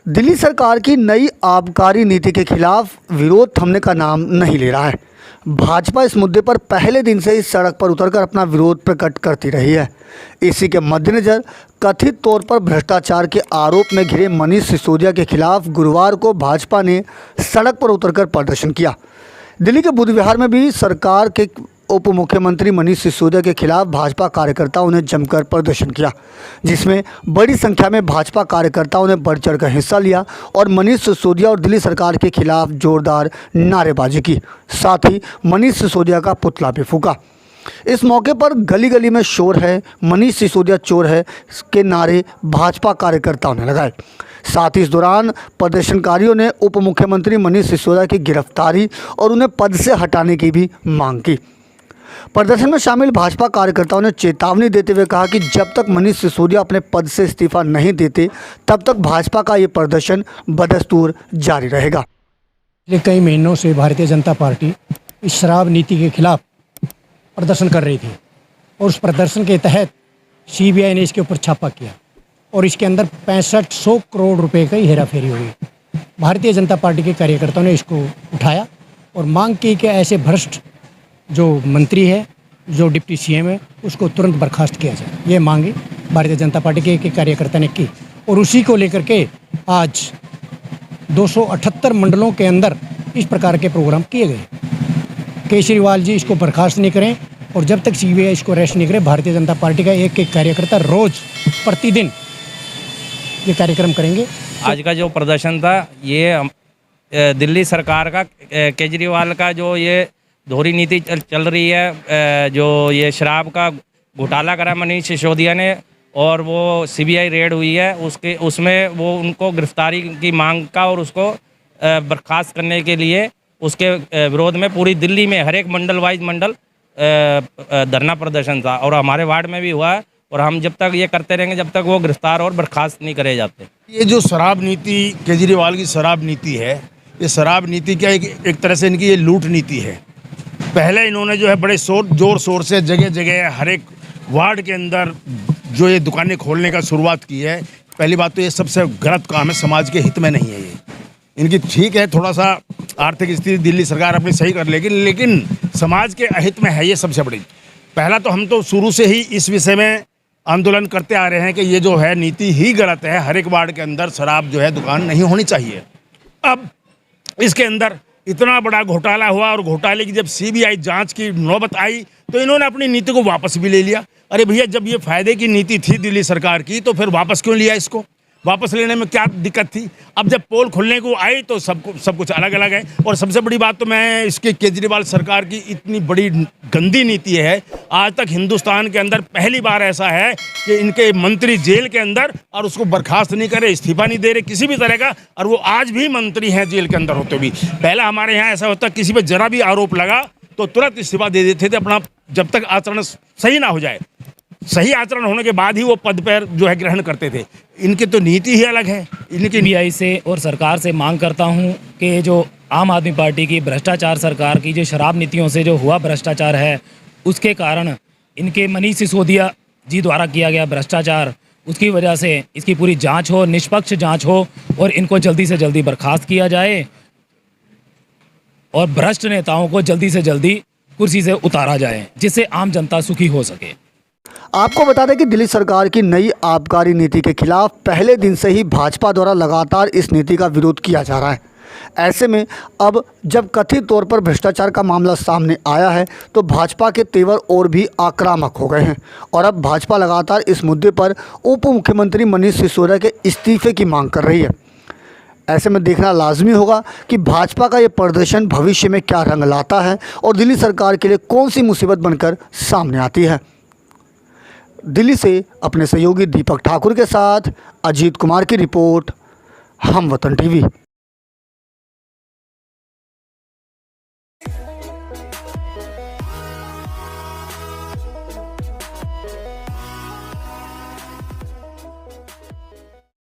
दिल्ली सरकार की नई आबकारी नीति के खिलाफ विरोध थमने का नाम नहीं ले रहा है। भाजपा इस मुद्दे पर पहले दिन से ही सड़क पर उतरकर अपना विरोध प्रकट करती रही है। इसी के मद्देनज़र कथित तौर पर भ्रष्टाचार के आरोप में घिरे मनीष सिसोदिया के खिलाफ गुरुवार को भाजपा ने सड़क पर उतरकर प्रदर्शन किया। दिल्ली के बुद्ध विहार में भी सरकार के उप मुख्यमंत्री मनीष सिसोदिया के खिलाफ भाजपा कार्यकर्ताओं ने जमकर प्रदर्शन किया, जिसमें बड़ी संख्या में भाजपा कार्यकर्ताओं ने बढ़ चढ़कर हिस्सा लिया और मनीष सिसोदिया और दिल्ली सरकार के खिलाफ जोरदार नारेबाजी की। साथ ही मनीष सिसोदिया का पुतला भी फूंका। इस मौके पर गली गली में शोर है, मनीष सिसोदिया चोर है के नारे भाजपा कार्यकर्ताओं ने लगाए। साथ ही इस दौरान प्रदर्शनकारियों ने उप मुख्यमंत्री मनीष सिसोदिया की गिरफ्तारी और उन्हें पद से हटाने की भी मांग की। प्रदर्शन में शामिल भाजपा कार्यकर्ताओं ने चेतावनी देते हुए कहा कि जब तक मनीष सिसोदिया अपने पद से इस्तीफा नहीं देते तब तक भाजपा का ये प्रदर्शन बदस्तूर जारी रहेगा। पिछले कई महीनों से भारतीय जनता पार्टी इस शराब नीति के खिलाफ प्रदर्शन कर रही थी और उस प्रदर्शन के तहत सीबीआई ने इसके ऊपर छापा किया और इसके अंदर 6500 करोड़ रुपए की हेराफेरी हुई। भारतीय जनता पार्टी के कार्यकर्ताओं ने इसको उठाया और मांग की कि ऐसे भ्रष्ट जो मंत्री है, जो डिप्टी सीएम है, उसको तुरंत बर्खास्त किया जाए। ये मांगी भारतीय जनता पार्टी के एक कार्यकर्ता ने की और उसी को लेकर के आज 278 मंडलों के अंदर इस प्रकार के प्रोग्राम किए गए। केजरीवाल जी इसको बर्खास्त नहीं करें और जब तक सीबीआई इसको अरेस्ट नहीं करे, भारतीय जनता पार्टी का एक एक कार्यकर्ता रोज प्रतिदिन ये कार्यक्रम करेंगे। आज का जो प्रदर्शन था ये दिल्ली सरकार का, केजरीवाल का जो ये दोहरी नीति चल रही है, जो ये शराब का घोटाला करा मनीष सिसोदिया ने और वो सीबीआई रेड हुई है उसमें वो उनको गिरफ्तारी की मांग का और उसको बर्खास्त करने के लिए उसके विरोध में पूरी दिल्ली में हर एक मंडल वाइज मंडल धरना प्रदर्शन था और हमारे वार्ड में भी हुआ है और हम जब तक ये करते रहेंगे जब तक वो गिरफ्तार और बर्खास्त नहीं करे जाते। ये जो शराब नीति, केजरीवाल की शराब नीति है, ये शराब नीति क्या एक तरह से इनकी ये लूट नीति है। पहले इन्होंने जो है बड़े जोर शोर से जगह जगह हर एक वार्ड के अंदर जो ये दुकानें खोलने का शुरुआत की है। पहली बात तो ये सबसे गलत काम है, समाज के हित में नहीं है ये इनकी। ठीक है, थोड़ा सा आर्थिक स्थिति दिल्ली सरकार अपनी सही कर लेगी, लेकिन समाज के अहित में है ये सबसे बड़ी। पहला तो हम तो शुरू से ही इस विषय में आंदोलन करते आ रहे हैं कि ये जो है नीति ही गलत है। हर एक वार्ड के अंदर शराब जो है दुकान नहीं होनी चाहिए। अब इसके अंदर इतना बड़ा घोटाला हुआ और घोटाले की जब सीबीआई जांच की नौबत आई तो इन्होंने अपनी नीति को वापस भी ले लिया। अरे भैया, जब ये फायदे की नीति थी दिल्ली सरकार की तो फिर वापस क्यों लिया? इसको वापस लेने में क्या दिक्कत थी? अब जब पोल खुलने को आई तो सब कुछ अलग अलग है। और सबसे बड़ी बात तो मैं इसके केजरीवाल सरकार की इतनी बड़ी गंदी नीति है। आज तक हिंदुस्तान के अंदर पहली बार ऐसा है कि इनके मंत्री जेल के अंदर और उसको बर्खास्त नहीं करे, इस्तीफा नहीं दे रहे किसी भी तरह का, और वो आज भी मंत्री हैं जेल के अंदर होते भी। पहला हमारे यहाँ ऐसा होता, किसी पर जरा भी आरोप लगा तो तुरंत इस्तीफा दे देते थे, अपना जब तक आचरण सही ना हो जाए। सही आचरण होने के बाद ही वो पद पर जो है ग्रहण करते थे। इनकी तो नीति ही अलग है। इनकी सीबीआई से और सरकार से मांग करता हूं कि जो आम आदमी पार्टी की भ्रष्टाचार सरकार की जो शराब नीतियों से जो हुआ भ्रष्टाचार है, उसके कारण इनके मनीष सिसोदिया जी द्वारा किया गया भ्रष्टाचार, उसकी वजह से इसकी पूरी जांच हो, निष्पक्ष जांच हो और इनको जल्दी से जल्दी बर्खास्त किया जाए और भ्रष्ट नेताओं को जल्दी से जल्दी कुर्सी से उतारा जाए, जिससे आम जनता सुखी हो सके। आपको बता दें कि दिल्ली सरकार की नई आबकारी नीति के खिलाफ पहले दिन से ही भाजपा द्वारा लगातार इस नीति का विरोध किया जा रहा है। ऐसे में अब जब कथित तौर पर भ्रष्टाचार का मामला सामने आया है तो भाजपा के तेवर और भी आक्रामक हो गए हैं और अब भाजपा लगातार इस मुद्दे पर उप मुख्यमंत्री मनीष सिसोदिया के इस्तीफे की मांग कर रही है। ऐसे में देखना लाजमी होगा कि भाजपा का ये प्रदर्शन भविष्य में क्या रंग लाता है और दिल्ली सरकार के लिए कौन सी मुसीबत बनकर सामने आती है। दिल्ली से अपने सहयोगी दीपक ठाकुर के साथ अजीत कुमार की रिपोर्ट, हम वतन टीवी।